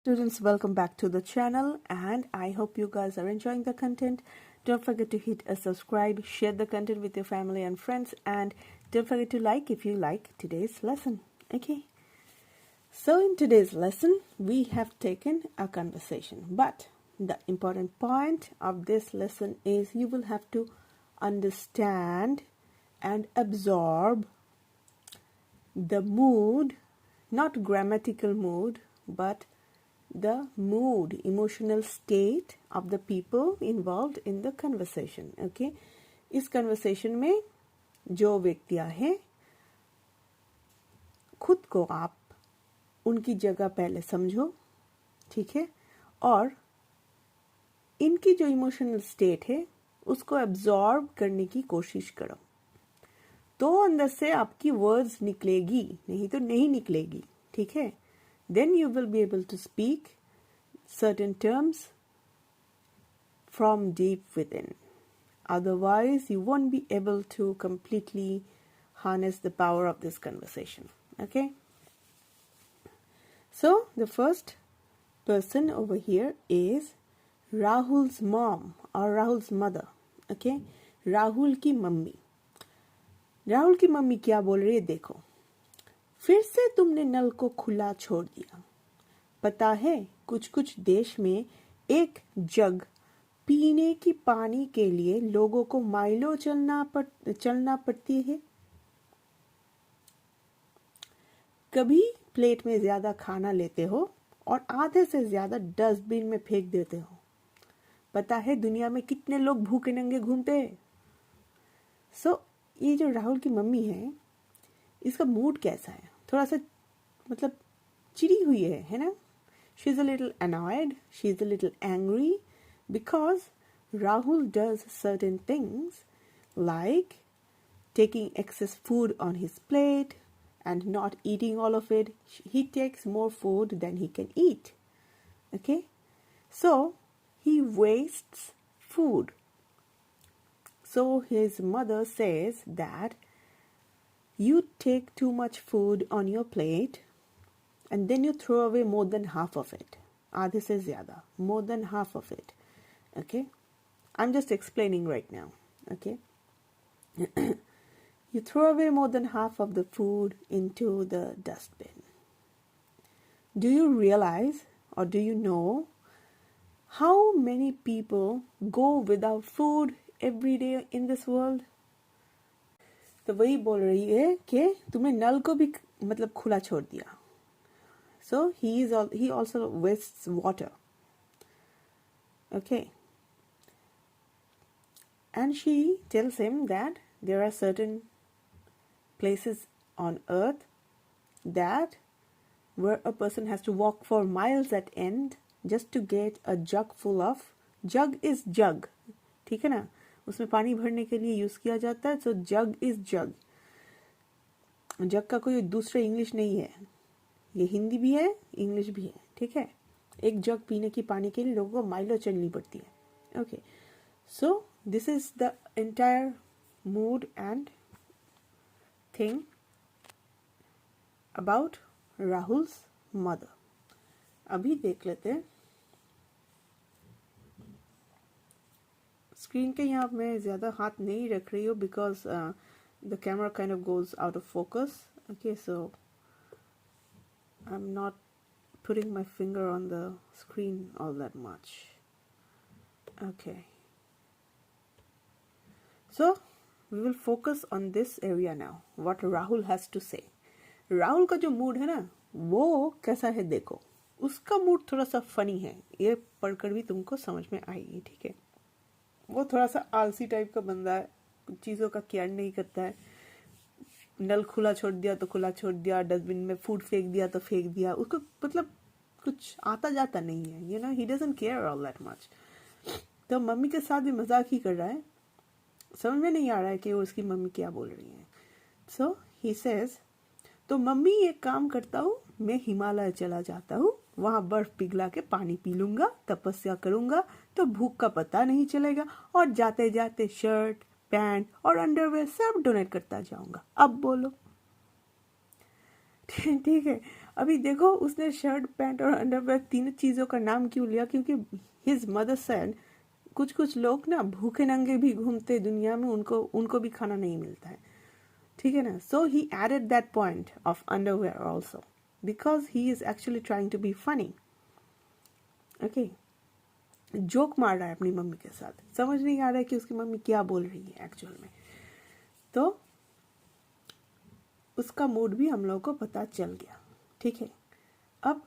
Students, welcome back to the channel and I hope you guys are enjoying the content. Don't forget to hit a subscribe, share the content with your family and friends, and don't forget to like if you like today's lesson. Okay, so in today's lesson we have taken a conversation, but the important point of this lesson is you will have to understand and absorb the mood, not grammatical mood, but the mood, emotional state of the people involved in the conversation. Okay, इस conversation में जो व्यक्तियां हैं, खुद को आप उनकी जगह पहले समझो, ठीक है, और इनकी जो इमोशनल स्टेट है उसको एब्जॉर्ब करने की कोशिश करो, तो अंदर से आपकी वर्ड्स निकलेगी, नहीं तो नहीं निकलेगी, ठीक है. Then you will be able to speak certain terms from deep within. Otherwise, you won't be able to completely harness the power of this conversation. Okay? So, the first person over here is Rahul's mom or Rahul's mother. Okay? Rahul की mummy. Rahul की mummy क्या बोल रही है देखो. फिर से तुमने नल को खुला छोड़ दिया. पता है कुछ कुछ देश में एक जग पीने की पानी के लिए लोगों को माइलों चलना पड़ती है. कभी प्लेट में ज्यादा खाना लेते हो और आधे से ज्यादा डस्टबिन में फेंक देते हो. पता है दुनिया में कितने लोग भूखे नंगे घूमते हैं. सो ये जो राहुल की मम्मी है, इसका मूड कैसा है? थोड़ा सा मतलब चिड़ी हुई है ना? She is a little annoyed, she is a little angry because Rahul does certain things like taking excess food on his plate and not eating all of it. He takes more food than he can eat. Okay? So, he wastes food. So, his mother says that you take too much food on your plate and then you throw away more than half of it. आधे से ज़्यादा, more than half of it. Okay? I'm just explaining right now. Okay? You throw away more than half of the food into the dustbin. Do you realize or do you know how many people go without food every day in this world? तो वही बोल रही है कि तुमने नल को भी मतलब खुला छोड़ दिया. So he also wastes water. Okay. And she tells him that there are certain places on earth that where a person has to walk for miles at end just to get a jug full of, jug is jug, ठीक है ना, उसमें पानी भरने के लिए use किया जाता है. सो जग इज जग. जग का कोई दूसरा इंग्लिश नहीं है, ये हिंदी भी है, इंग्लिश भी है, ठीक है. एक जग पीने की पानी के लिए लोगों को माइलों चलनी पड़ती है. Okay, so this is the entire mood and thing about Rahul's mother. अभी देख लेते हैं. स्क्रीन के यहाँ मैं ज़्यादा हाथ नहीं रख रही हूँ because the camera kind of goes out of focus. Okay, so I am not putting my finger on the screen all that much. Okay, so we will focus on this area now, what Rahul has to say. Rahul का जो mood है ना वो कैसा है देखो. उसका mood थोड़ा सा फनी है, ये पढ़कर भी तुमको समझ में आएगी, ठीक है. वो थोड़ा सा आलसी टाइप का बंदा है, कुछ चीज़ों का केयर नहीं करता है. नल खुला छोड़ दिया तो खुला छोड़ दिया, डस्टबिन में फूड फेंक दिया तो फेंक दिया. उसको मतलब कुछ आता जाता नहीं है, you know, he doesn't care all that much. तो मम्मी के साथ भी मजाक ही कर रहा है. समझ में नहीं आ रहा है कि वो उसकी मम्मी क्या बोल रही है. सो ही सेज, तो मम्मी एक काम करता हूँ, मैं हिमालय चला जाता हूँ, वहाँ बर्फ पिघला के पानी पी लूंगा, तपस्या करूंगा तो भूख का पता नहीं चलेगा, और जाते जाते शर्ट, पैंट और अंडरवेयर सब डोनेट करता जाऊंगा. अब बोलो. ठीक है, अभी देखो उसने शर्ट पैंट और अंडरवेयर तीनों चीजों का नाम क्यों लिया, क्योंकि हिज मदर सेड कुछ कुछ लोग ना भूखे नंगे भी घूमते दुनिया में, उनको भी खाना नहीं मिलता है, ठीक है ना. So he added that point of underwear also because he is actually trying to be funny. Okay, joke मार रहा है अपनी मम्मी के साथ, समझ नहीं आ रहा है कि उसकी मम्मी क्या बोल रही है एक्चुअल में. तो उसका मूड भी हम लोगों को पता चल गया, ठीक है. अब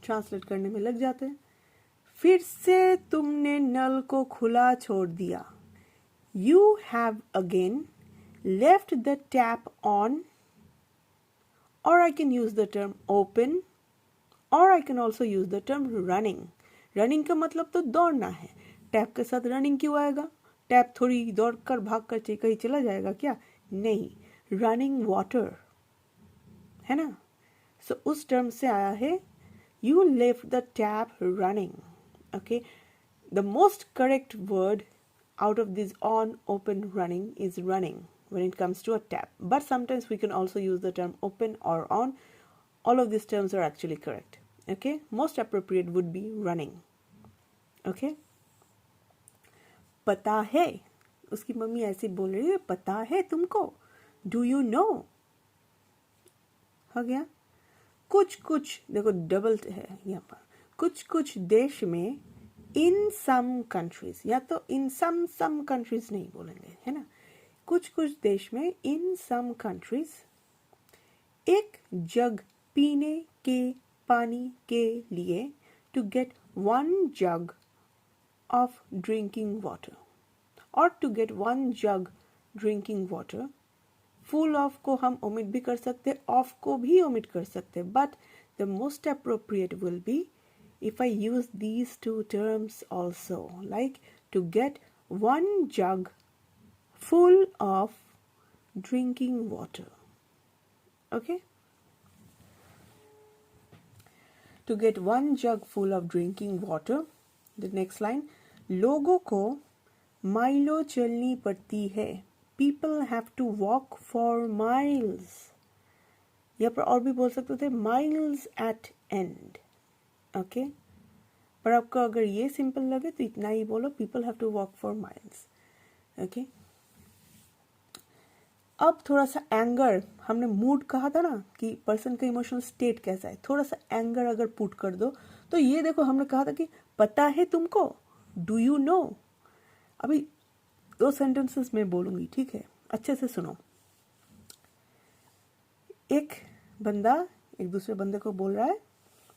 ट्रांसलेट करने में लग जाते हैं. फिर से तुमने नल को खुला छोड़ दिया. You have again left the tap on, और आई can use the term open, और आई can also use the term running. Running का मतलब तो दौड़ना है. टैप के साथ रनिंग क्यों आएगा? टैप थोड़ी दौड़ कर भाग कर कहीं चला जाएगा क्या? नहीं, रनिंग वाटर है ना. सो उस टर्म से आया है you left the tap running. Okay, the most correct word out of this on, open, running is running when it comes to a tap. But sometimes we can also use the term open or on. All of these terms are actually correct. Okay, most appropriate would be running. Okay, पता है, उसकी mummy ऐसे बोल रही है, पता है तुमको, डू यू नो. हो गया. कुछ कुछ देखो डबल है यहाँ पर. कुछ कुछ देश में, इन सम कंट्रीज, या तो इन सम कंट्रीज नहीं बोलेंगे, है ना. कुछ कुछ देश में, इन सम कंट्रीज, एक जग पीने के पानी के लिए, to get 1 jug of drinking water, और to get 1 jug drinking water. Full of को हम ओमिट भी कर सकते, ऑफ को भी ओमिट कर सकते, but the most appropriate will be if I use these two terms also, like to get 1 jug full of drinking water. Okay, to get 1 jug full of drinking water. The next line, लोगों को माइलों चलनी पड़ती है. People have to walk for miles. यहाँ पर और भी बोल सकते थे miles at end. ओके, पर आपको अगर ये सिंपल लगे तो इतना ही बोलो, people have to walk for miles. Okay, अब थोड़ा सा एंगर, हमने मूड कहा था ना कि पर्सन का इमोशनल स्टेट कैसा है, थोड़ा सा एंगर अगर पुट कर दो तो ये देखो, हमने कहा था कि पता है तुमको, डू यू नो. अभी 2 सेंटेंसेस में बोलूंगी, ठीक है, अच्छे से सुनो. एक बंदा एक दूसरे बंदे को बोल रहा है,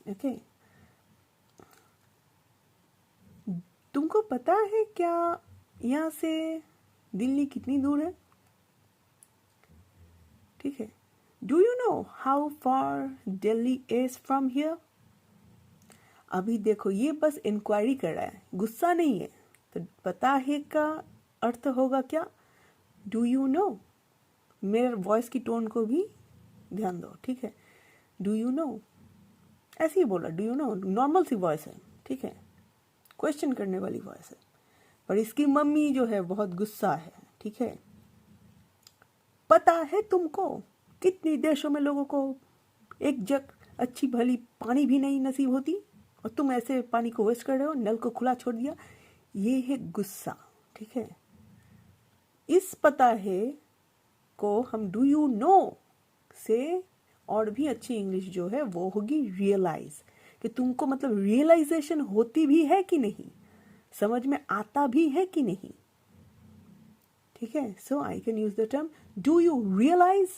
ओके, तुमको पता है क्या यहाँ से दिल्ली कितनी दूर है? ठीक है, do you know how far Delhi is from here. अभी देखो ये बस इंक्वायरी कर रहा है, गुस्सा नहीं है. तो पता है का अर्थ होगा क्या? Do you no. मेरे वॉइस की टोन को भी ध्यान दो, ठीक है. डू यू नो ऐसे ही बोला, डू यू नो नॉर्मल सी वॉइस है, ठीक है, क्वेश्चन करने वाली वॉइस है. पर इसकी मम्मी जो है बहुत गुस्सा है, ठीक है. पता है तुमको कितनी देशों में लोगों को एक जग अच्छी भली पानी भी नहीं नसीब होती, और तुम ऐसे पानी को वेस्ट कर रहे हो, नल को खुला छोड़ दिया. ये है गुस्सा, ठीक है. इस पता है को हम डू यू नो से और भी अच्छी इंग्लिश जो है वो होगी रियलाइज, कि तुमको मतलब रियलाइजेशन होती भी है कि नहीं, समझ में आता भी है कि नहीं, ठीक है. So I can use the term do you realise,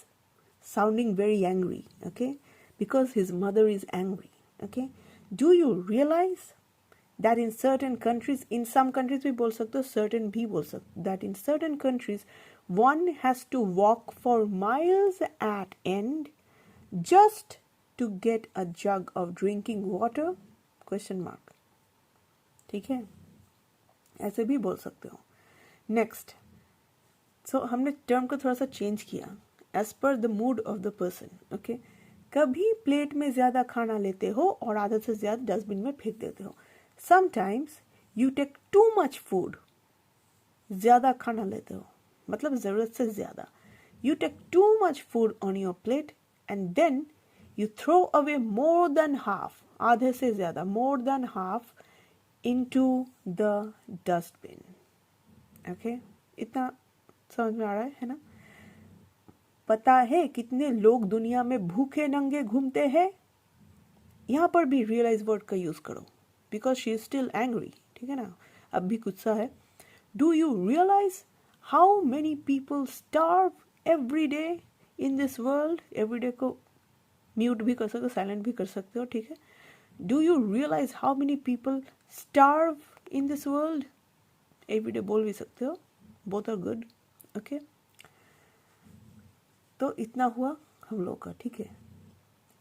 sounding very angry, okay, because his mother is angry. Okay, do you realise that in certain countries, in some countries भी बोल सकते हो, सर्टेन भी बोल सकते, that in certain countries one has to walk for miles at end just to get a jug of drinking water, question mark. ठीक है, ऐसे भी बोल सकते हो. नेक्स्ट, सो हमने टर्म को थोड़ा सा चेंज किया as per the mood of the person. Okay, कभी प्लेट में ज्यादा खाना लेते हो और आदत से ज्यादा डस्टबिन में फेंक देते हो. Sometimes you take too much food, ज्यादा खाना लेते हो मतलब जरूरत से ज्यादा. You take too much food on your plate and then You throw away more than half, आधे से ज़्यादा, more than half into the dustbin. Okay? इतना समझ में आ रहा है ना? पता है कितने लोग दुनिया में भूखे नंगे घूमते हैं? यहाँ पर भी रियलाइज वर्ड का यूज करो, because she is still angry. ठीक है ना, अब भी गुस्सा है. Do you realise how many people starve every day in this world? Every day को म्यूट भी कर सकते हो, साइलेंट भी कर सकते हो. ठीक है. Do you realise how many people starve in this world? Every day बोल भी सकते हो, बोथ आर गुड. ओके, तो इतना हुआ हम लोग का. ठीक है,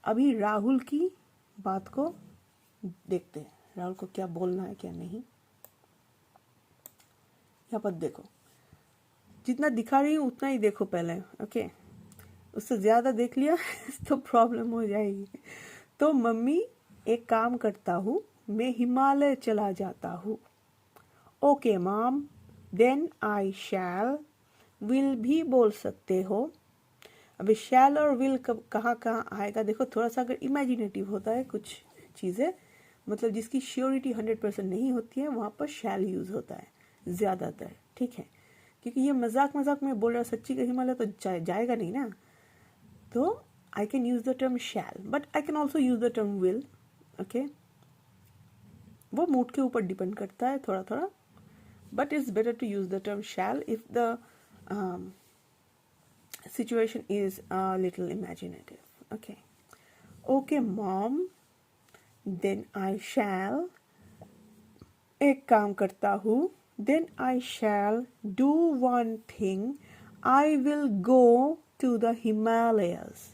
अभी राहुल की बात को देखते हैं, राहुल को क्या बोलना है क्या नहीं. यहाँ पर देखो, जितना दिखा रही हूँ उतना ही देखो पहले. ओके, उससे ज़्यादा देख लिया तो प्रॉब्लम हो जाएगी. तो मम्मी एक काम करता हूँ, मैं हिमालय चला जाता हूँ. Okay mom, then I shall. Will भी बोल सकते हो. अभी शैल और विल कहाँ कहाँ आएगा देखो. थोड़ा सा अगर इमेजिनेटिव होता है कुछ चीज़ें, मतलब जिसकी श्योरिटी 100% नहीं होती है, वहाँ पर शैल यूज़ होता है ज़्यादातर. ठीक है, क्योंकि ये मजाक मजाक में बोल रहा, सच्ची का हिमालय तो जाएगा नहीं ना. तो I can use the term shall, but I can also use the term will. Okay, वो मूड के ऊपर डिपेंड करता है थोड़ा थोड़ा, but it's better to use the term shall if the situation is a little imaginative. Okay. Okay mom, then I shall. एक काम करता हूँ, then I shall do one thing. I will go to the Himalayas.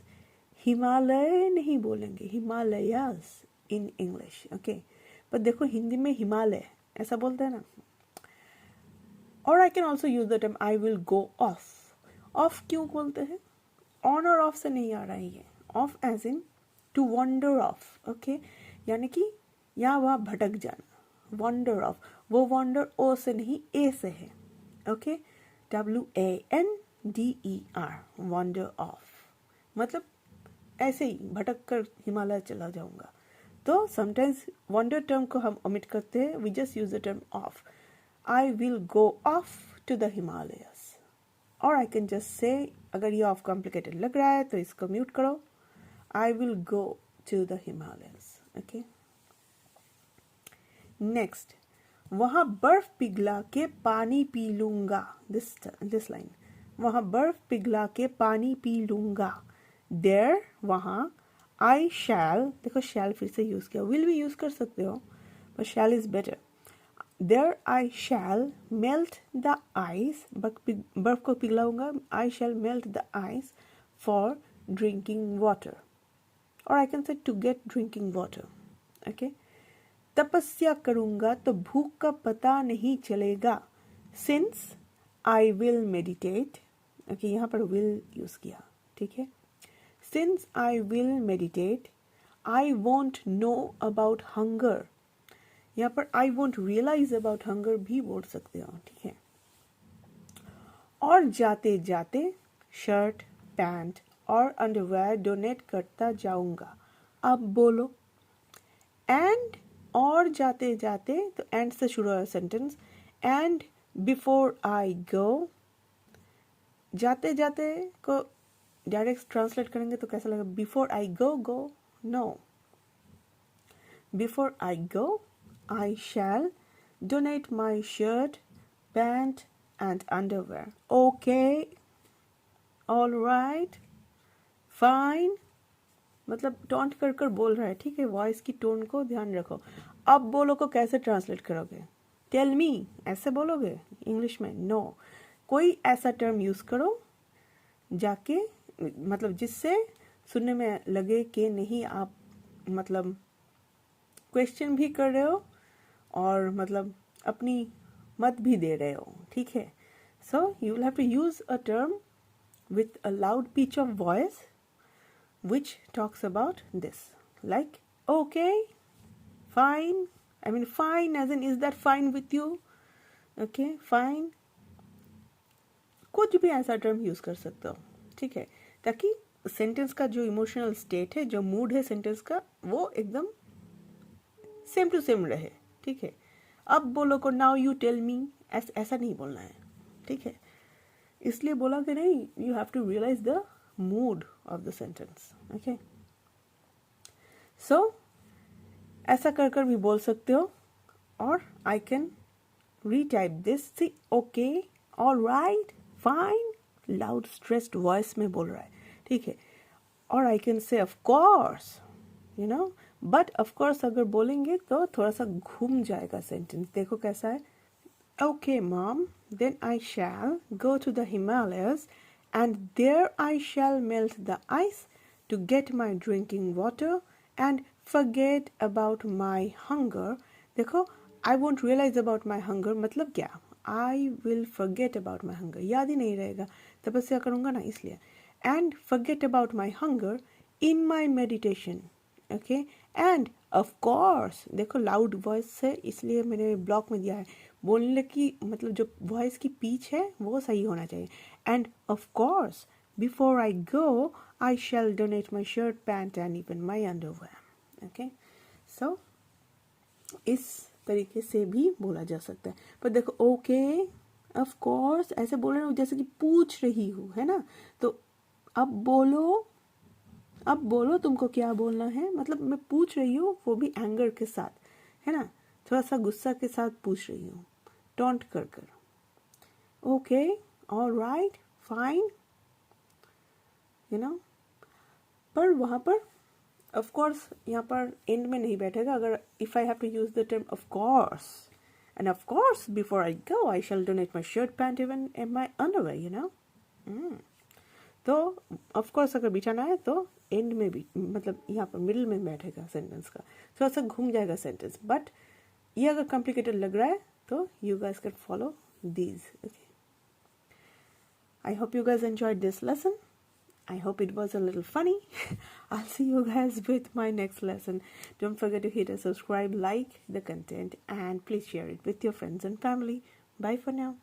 Himalaya नहीं बोलेंगे, Himalayas in English. Okay. पर देखो हिंदी में हिमालय ऐसा बोलते हैं ना. Or I can also use the term I will go off. Of क्यों बोलते हैं? ऑन और ऑफ से नहीं आ रहा है ये. Off as in to wander off. Okay, यानी कि यहाँ वहाँ भटक जाना. वॉन्डर ऑफ, वो वॉन्डर ओ से नहीं ए से है. ओके, WANDER, वॉन्डर ऑफ, मतलब ऐसे ही भटक कर हिमालय चला जाऊंगा. तो समटाइम्स वॉन्डर टर्म को हम ओमिट करते हैं, we just use the term off. I will go off to the Himalayas. और आई कैन जस्ट से, अगर ये ऑफ कॉम्प्लिकेटेड लग रहा है तो इसको म्यूट करो. I will go to the Himalayas. Okay, next, वहाँ बर्फ पिघला के पानी पी लूंगा. दिस लाइन, वहाँ बर्फ पिघला के पानी पी लूंगा. देयर, वहाँ. आई शैल, देखो शैल फिर से यूज किया, विल भी यूज कर सकते हो, पर shall is better. There I shall melt the ice, बर्फ को पिघलाऊंगा. I shall melt the ice for drinking water, or I can say to get drinking water. Okay. तपस्या करूंगा तो भूख का पता नहीं चलेगा. Since I will meditate. Okay, यहाँ पर will यूज किया. ठीक है. Since I will meditate, I won't know about hunger. यहाँ पर I won't realise about hunger भी बोल सकते हो. ठीक है. और जाते जाते शर्ट, पैंट और अंडरवेयर डोनेट करता जाऊंगा. अब बोलो. एंड, और जाते जाते, तो एंड से शुरू है sentence. And before I go. जाते जाते को डायरेक्ट ट्रांसलेट करेंगे तो कैसा लगेगा? Before I go, go, no. Before I go, I shall donate my shirt, pant and underwear. Okay, all right, fine. मतलब टोंट कर कर बोल रहा है. ठीक है, वॉइस की टोन को ध्यान रखो. अब बोलो को कैसे ट्रांसलेट करोगे? टेल मी ऐसे बोलोगे इंग्लिश में? नो, कोई ऐसा टर्म यूज करो जाके, मतलब जिससे सुनने में लगे कि नहीं आप मतलब क्वेश्चन भी कर रहे हो और मतलब अपनी मत भी दे रहे हो. ठीक है. So you will have to use a term with a loud pitch of voice which talks about this, like okay, fine. I mean fine as in, is that fine with you? Okay, fine. कुछ भी ऐसा term use कर सकते हो. ठीक है, ताकि sentence का जो इमोशनल स्टेट है, जो मूड है सेंटेंस का, वो एकदम सेम टू सेम रहे, ठीक है। अब बोलो को नाउ यू टेल मी, ऐसा नहीं बोलना है, ठीक है। इसलिए बोला कि नहीं, you have to realise the mood of the sentence, okay. So ऐसा कर कर भी बोल सकते हो, और आई can retype this, see okay, alright, fine, loud stressed voice में बोल रहा है, ठीक है। और आई can say of course, you know, but of course अगर बोलेंगे तो थोड़ा सा घूम जाएगा सेंटेंस। देखो कैसा है, okay mom, then I shall go to the Himalayas and there I shall melt the ice to get my drinking water and forget about my hunger. देखो, I won't realise about my hunger मतलब क्या, I will forget about my hunger, याद ही नहीं रहेगा, तपस्या करूँगा ना, इसलिए। And forget about my hunger in my meditation, okay. And of course, देखो लाउड वॉइस है इसलिए मैंने ब्लॉक में दिया है, बोलने की मतलब जो वॉइस की पिच है वो सही होना चाहिए। And of course before I go I shall donate my shirt, pant and even my underwear, okay. So इस तरीके से भी बोला जा सकता है। पर देखो, ओके, ऑफ कोर्स ऐसे बोल रहे हो जैसे कि पूछ रही हूँ, है ना। तो अब बोलो तुमको क्या बोलना है, मतलब मैं पूछ रही हूँ, वो भी एंगर के साथ, है ना, थोड़ा सा गुस्सा के साथ पूछ रही हूँ, टॉन्ट कर कर। Okay, alright, fine, you know. पर वहाँ पर ऑफ कोर्स यहाँ पर एंड में नहीं बैठेगा। अगर if I have to use the term of course, and of course before I go I shall donate my shirt, pant even my underwear, you know. तो ऑफ कोर्स अगर बिठाना है तो एंड में भी, मतलब यहाँ पर मिडिल में बैठेगा सेंटेंस का, थोड़ा सा घूम जाएगा सेंटेंस। बट ये अगर कॉम्प्लिकेटेड लग रहा है तो you guys can follow these, okay. I hope you guys enjoyed this lesson. I hope it was a little funny. I'll see you guys with my next lesson. Don't forget to hit a subscribe, like the content, and please share it with your friends and family. Bye for now.